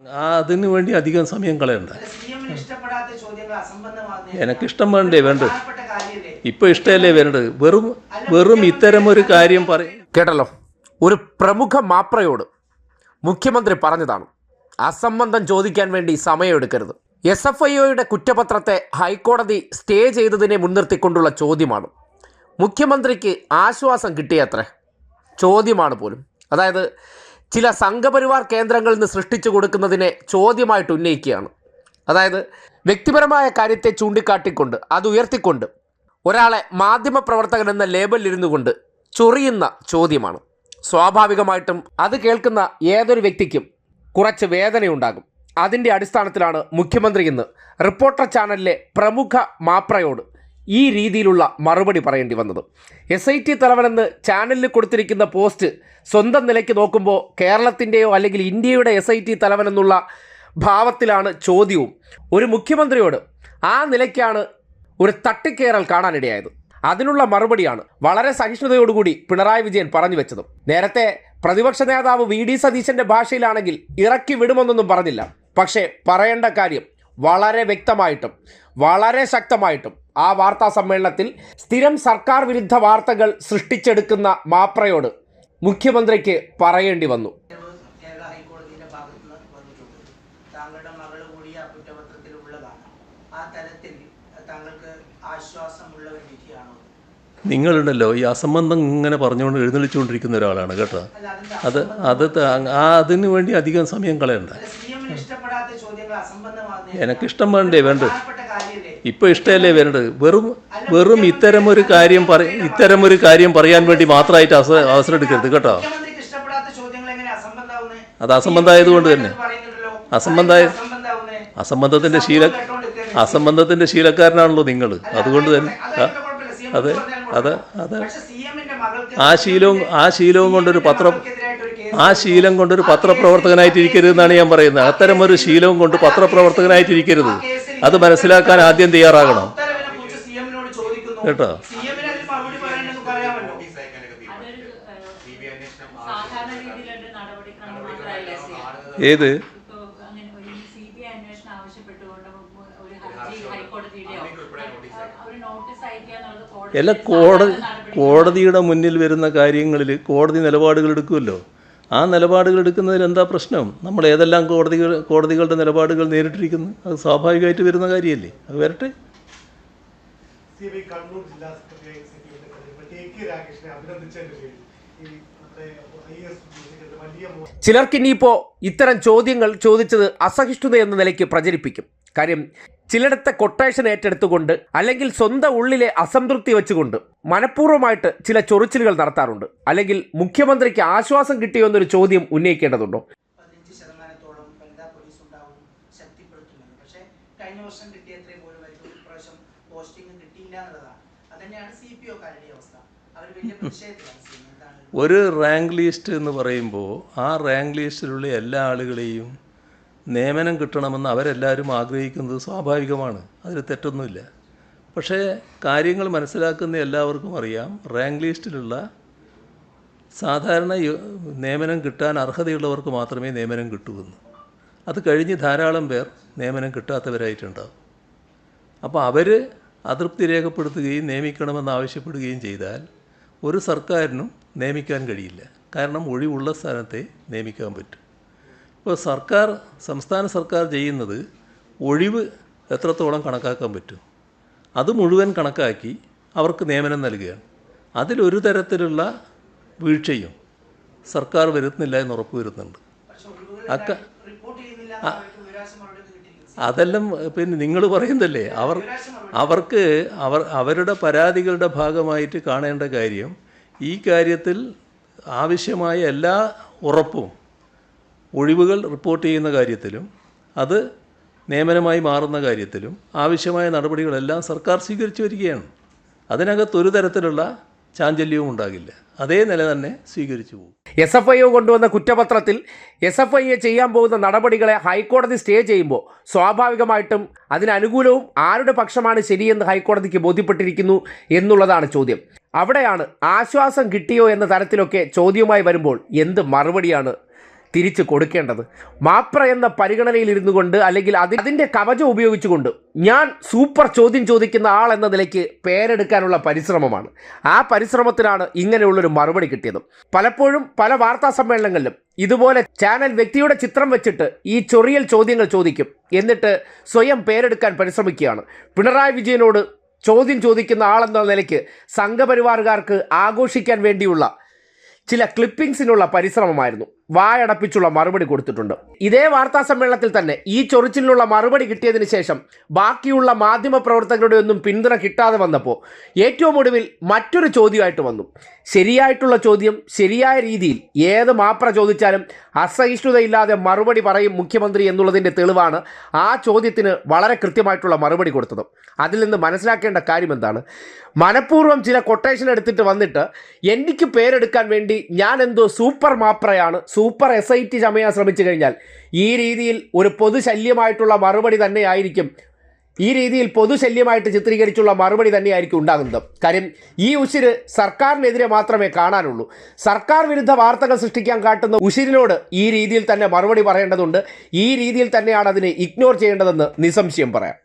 അതിനു വേണ്ടി അധികം സമയം കളയണ്ട. എനിക്കിഷ്ടം വേണ്ടേ വേണ്ടത്, ഇപ്പോൾ ഇഷ്ടമല്ലേ വേണ്ടത്. വെറും ഇത്തരമൊരു കാര്യം പറയും. കേട്ടല്ലോ, ഒരു പ്രമുഖ മാപ്രയോട് മുഖ്യമന്ത്രി പറഞ്ഞതാണ് അസംബന്ധം ചോദിക്കാൻ വേണ്ടി സമയമെടുക്കരുത്. SFIOയുടെ കുറ്റപത്രത്തെ ഹൈക്കോടതി സ്റ്റേ ചെയ്തതിനെ മുൻനിർത്തിക്കൊണ്ടുള്ള ചോദ്യമാണ്. മുഖ്യമന്ത്രിക്ക് ആശ്വാസം കിട്ടിയത്രേ, ചോദ്യമാണ് പോലും. അതായത് ചില സംഘപരിവാർ കേന്ദ്രങ്ങളിൽ നിന്ന് സൃഷ്ടിച്ചു കൊടുക്കുന്നതിനെ ചോദ്യമായിട്ട് ഉന്നയിക്കുകയാണ്. അതായത് വ്യക്തിപരമായ കാര്യത്തെ ചൂണ്ടിക്കാട്ടിക്കൊണ്ട് അത് ഉയർത്തിക്കൊണ്ട് ഒരാളെ മാധ്യമപ്രവർത്തകൻ എന്ന ലേബലിലിരുന്നു കൊണ്ട് ചൊറിയുന്ന ചോദ്യമാണ്. സ്വാഭാവികമായിട്ടും അത് കേൾക്കുന്ന ഏതൊരു വ്യക്തിക്കും കുറച്ച് വേദനയുണ്ടാകും. അതിൻ്റെ അടിസ്ഥാനത്തിലാണ് മുഖ്യമന്ത്രി ഇന്ന് റിപ്പോർട്ടർ ചാനലിലെ പ്രമുഖ മാപ്രയോട് ഈ രീതിയിലുള്ള മറുപടി പറയേണ്ടി വന്നത്. SIT തലവനെന്ന് ചാനലിൽ കൊടുത്തിരിക്കുന്ന പോസ്റ്റ് സ്വന്തം നിലയ്ക്ക് നോക്കുമ്പോൾ കേരളത്തിൻ്റെയോ അല്ലെങ്കിൽ ഇന്ത്യയുടെ SIT തലവനെന്നുള്ള ഭാവത്തിലാണ് ചോദ്യവും. ഒരു മുഖ്യമന്ത്രിയോട് ആ നിലയ്ക്കാണ് ഒരു തട്ടിക്കേറൽ കാണാനിടയായത്. അതിനുള്ള മറുപടിയാണ് വളരെ സഹിഷ്ണുതയോടുകൂടി പിണറായി വിജയൻ പറഞ്ഞു വെച്ചത്. നേരത്തെ പ്രതിപക്ഷ നേതാവ് VD സതീശൻ്റെ ഭാഷയിലാണെങ്കിൽ ഇറക്കി വിടുമെന്നൊന്നും പറഞ്ഞില്ല. പക്ഷേ പറയേണ്ട കാര്യം വളരെ വ്യക്തമായിട്ടും വളരെ ശക്തമായിട്ടും ആ വാർത്താ സമ്മേളനത്തിൽ സ്ഥിരം സർക്കാർ വിരുദ്ധ വാർത്തകൾ സൃഷ്ടിച്ചെടുക്കുന്ന മാപ്രയോട് മുഖ്യമന്ത്രിക്ക് പറയേണ്ടി വന്നു. താങ്കളുടെ മകൾ കൂടി ആ കുറ്റപത്രത്തിൽ ഉള്ളതാണ്. ആ തലത്തിൽ താങ്കൾക്ക് ആശ്വാസമുള്ള ഒരു വിധിയാണോ? നിങ്ങളുണ്ടല്ലോ ഈ അസംബന്ധം ഇങ്ങനെ പറഞ്ഞുകൊണ്ട് എഴുന്നള്ളിച്ചുകൊണ്ടിരിക്കുന്ന ഒരാളാണ് കേട്ടോ. അതിനു വേണ്ടി അധികം സമയം കളയണ്ട. എനിക്കിഷ്ടം വേണ്ടേ വേണ്ടത്, ഇപ്പോൾ ഇഷ്ടമല്ലേ വേണ്ടത്. വെറും ഇത്തരമൊരു കാര്യം പറയാൻ വേണ്ടി മാത്രമായിട്ട് അവസരം എടുക്കരുത് കേട്ടോ. അത് അസംബന്ധമായതുകൊണ്ട് തന്നെ അസംബന്ധത്തിന്റെ ശീലക്കാരനാണല്ലോ നിങ്ങൾ. അതുകൊണ്ട് തന്നെ ആ ശീലം കൊണ്ടൊരു പത്രപ്രവർത്തകനായിട്ടിരിക്കരുതെന്നാണ് ഞാൻ പറയുന്നത്. അത്തരമൊരു ശീലവും കൊണ്ട് പത്രപ്രവർത്തകനായിട്ടിരിക്കരുത്. അത് മനസ്സിലാക്കാൻ ആദ്യം തയ്യാറാകണം കേട്ടോ. ഏത് എല്ലാ കോടതിയുടെ മുന്നിൽ വരുന്ന കാര്യങ്ങളിൽ കോടതി നിലപാടുകൾ എടുക്കുമല്ലോ. ആ നിലപാടുകൾ എടുക്കുന്നതിൽ എന്താ പ്രശ്നം? നമ്മൾ ഏതെല്ലാം കോടതികളുടെ നിലപാടുകൾ നേരിട്ടിരിക്കുന്നു, അത് സ്വാഭാവികമായിട്ട് വരുന്ന കാര്യമല്ലേ. അത് വരട്ടെ. ചിലർക്കിനിയിപ്പോൾ ഇത്തരം ചോദ്യങ്ങൾ ചോദിച്ചത് അസഹിഷ്ണുത എന്ന നിലയ്ക്ക് പ്രചരിപ്പിക്കും. കാര്യം ചിലയിടത്തെ കൊട്ടേഷൻ ഏറ്റെടുത്തുകൊണ്ട് അല്ലെങ്കിൽ സ്വന്തം ഉള്ളിലെ അസംതൃപ്തി വെച്ചുകൊണ്ട് മനഃപൂർവ്വമായിട്ട് ചില ചൊറിച്ചിലുകൾ നടത്താറുണ്ട്. അല്ലെങ്കിൽ മുഖ്യമന്ത്രിക്ക് ആശ്വാസം കിട്ടിയോ എന്നൊരു ചോദ്യം ഉന്നയിക്കേണ്ടതുണ്ടോ? 15% വനിതാ പോലീസ് ഉണ്ടാവും, ശക്തിപ്പെടുത്തുമെന്ന്. പക്ഷേ കഴിഞ്ഞ വർഷം കിട്ടിയത്രേ പോലും ഇപ്രാവശ്യം പോസ്റ്റിംഗ് കിട്ടിയില്ല എന്നുള്ളതാണ്. അതന്നെയാണ് CPO-കാരുടെ അവസ്ഥ. അവർ വലിയ പ്രതിഷേധത്തിലാണ്. ഒരു റാങ്ക് ലിസ്റ്റ് എന്ന് പറയുമ്പോൾ ആ റാങ്ക് ലിസ്റ്റിലുള്ള എല്ലാ ആളുകളെയും നിയമനം കിട്ടണമെന്ന് അവരെല്ലാവരും ആഗ്രഹിക്കുന്നത് സ്വാഭാവികമാണ്. അതിൽ തെറ്റൊന്നുമില്ല. പക്ഷേ കാര്യങ്ങൾ മനസ്സിലാക്കുന്ന എല്ലാവർക്കും അറിയാം, റാങ്ക് ലിസ്റ്റിലുള്ള സാധാരണ നിയമനം കിട്ടാൻ അർഹതയുള്ളവർക്ക് മാത്രമേ നിയമനം കിട്ടുമെന്ന്. അത് കഴിഞ്ഞ് ധാരാളം പേർ നിയമനം കിട്ടാത്തവരായിട്ടുണ്ടാവും. അപ്പോൾ അവർ അതൃപ്തി രേഖപ്പെടുത്തുകയും നിയമിക്കണമെന്ന് ആവശ്യപ്പെടുകയും ചെയ്താൽ ഒരു സർക്കാരിനും നിയമിക്കാൻ കഴിയില്ല. കാരണം ഒഴിവുള്ള സ്ഥാനത്തെ നിയമിക്കാൻ പറ്റും. ഇപ്പോൾ സംസ്ഥാന സർക്കാർ ചെയ്യുന്നത് ഒഴിവ് എത്രത്തോളം കണക്കാക്കാൻ പറ്റും അത് മുഴുവൻ കണക്കാക്കി അവർക്ക് നിയമനം നൽകുകയാണ്. അതിലൊരു തരത്തിലുള്ള വീഴ്ചയും സർക്കാർ വരുത്തുന്നില്ല എന്ന് ഉറപ്പ് വരുന്നുണ്ട്. അതെല്ലാം പിന്നെ നിങ്ങൾ പറയുന്നതല്ലേ. അവരുടെ പരാതികളുടെ ഭാഗമായിട്ട് കാണേണ്ട കാര്യം ഈ കാര്യത്തിൽ ആവശ്യമായ എല്ലാ ഉറപ്പും ഒഴിവുകൾ റിപ്പോർട്ട് ചെയ്യുന്ന കാര്യത്തിലും അത് നിയമനമായി മാറുന്ന കാര്യത്തിലും ആവശ്യമായ നടപടികളെല്ലാം സർക്കാർ സ്വീകരിച്ചു വരികയാണ്. അതിനകത്തൊരു തരത്തിലുള്ള ചാഞ്ചല്യവും ഉണ്ടാകില്ല. അതേ നില തന്നെ സ്വീകരിച്ചു പോകും. SFIO കൊണ്ടുവന്ന കുറ്റപത്രത്തിൽ SFIO ചെയ്യാൻ പോകുന്ന നടപടികളെ ഹൈക്കോടതി സ്റ്റേ ചെയ്യുമ്പോൾ സ്വാഭാവികമായിട്ടും അതിനനുകൂലവും ആരുടെ പക്ഷമാണ് ശരിയെന്ന് ഹൈക്കോടതിക്ക് ബോധ്യപ്പെട്ടിരിക്കുന്നു എന്നുള്ളതാണ് ചോദ്യം. അവിടെയാണ് ആശ്വാസം കിട്ടിയോ എന്ന തരത്തിലൊക്കെ ചോദ്യവുമായി വരുമ്പോൾ എന്ത് മറുപടിയാണ് തിരിച്ചു കൊടുക്കേണ്ടത്? മാപ്ര എന്ന പരിഗണനയിൽ ഇരുന്നു കൊണ്ട് അല്ലെങ്കിൽ അതിൻ്റെ കവചം ഉപയോഗിച്ചുകൊണ്ട് ഞാൻ സൂപ്പർ ചോദ്യം ചോദിക്കുന്ന ആൾ എന്ന നിലയ്ക്ക് പേരെടുക്കാനുള്ള പരിശ്രമമാണ്. ആ പരിശ്രമത്തിനാണ് ഇങ്ങനെയുള്ളൊരു മറുപടി കിട്ടിയത്. പലപ്പോഴും പല വാർത്താ സമ്മേളനങ്ങളിലും ഇതുപോലെ ചാനൽ വ്യക്തിയുടെ ചിത്രം വെച്ചിട്ട് ഈ ചൊറിയൽ ചോദ്യങ്ങൾ ചോദിക്കും, എന്നിട്ട് സ്വയം പേരെടുക്കാൻ പരിശ്രമിക്കുകയാണ്. പിണറായി വിജയനോട് ചോദ്യം ചോദിക്കുന്ന ആളെന്ന നിലയ്ക്ക് സംഘപരിവാറുകാർക്ക് ആഘോഷിക്കാൻ വേണ്ടിയുള്ള ചില ക്ലിപ്പിംഗ്സിനുള്ള പരിശ്രമമായിരുന്നു. വായടപ്പിച്ചുള്ള മറുപടി കൊടുത്തിട്ടുണ്ട്. ഇതേ വാർത്താ സമ്മേളനത്തിൽ തന്നെ ഈ ചൊറിച്ചിലുള്ള മറുപടി കിട്ടിയതിന് ശേഷം ബാക്കിയുള്ള മാധ്യമപ്രവർത്തകരുടെ ഒന്നും പിന്തുണ കിട്ടാതെ വന്നപ്പോൾ ഏറ്റവും ഒടുവിൽ മറ്റൊരു ചോദ്യമായിട്ട് വന്നു. ശരിയായിട്ടുള്ള ചോദ്യം ശരിയായ രീതിയിൽ ഏത് മാപ്ര ചോദിച്ചാലും അസഹിഷ്ണുതയില്ലാതെ മറുപടി പറയും മുഖ്യമന്ത്രി എന്നുള്ളതിൻ്റെ തെളിവാണ് ആ ചോദ്യത്തിന് വളരെ കൃത്യമായിട്ടുള്ള മറുപടി കൊടുത്തത്. അതിൽ നിന്ന് മനസ്സിലാക്കേണ്ട കാര്യം എന്താണ്? മനഃപൂർവ്വം ചില കൊട്ടേഷൻ എടുത്തിട്ട് വന്നിട്ട് എനിക്ക് പേരെടുക്കാൻ വേണ്ടി ഞാൻ എന്തോ സൂപ്പർ മാപ്രയാണ്, സൂപ്പർ SIT ചമയാൻ ശ്രമിച്ചു കഴിഞ്ഞാൽ ഈ രീതിയിൽ ഒരു പൊതുശല്യമായിട്ടുള്ള മറുപടി തന്നെയായിരിക്കും, ഈ രീതിയിൽ പൊതുശല്യമായിട്ട് ചിത്രീകരിച്ചുള്ള മറുപടി തന്നെയായിരിക്കും ഉണ്ടാകുന്നത്. കാര്യം ഈ ഉശിര് സർക്കാരിനെതിരെ മാത്രമേ കാണാനുള്ളൂ. സർക്കാർ വിരുദ്ധ വാർത്തകൾ സൃഷ്ടിക്കാൻ കാട്ടുന്ന ഉശിരിനോട് ഈ രീതിയിൽ തന്നെ മറുപടി പറയേണ്ടതുണ്ട്. ഈ രീതിയിൽ തന്നെയാണ് അതിനെ ഇഗ്നോർ ചെയ്യേണ്ടതെന്ന് നിസ്സംശയം പറയാം.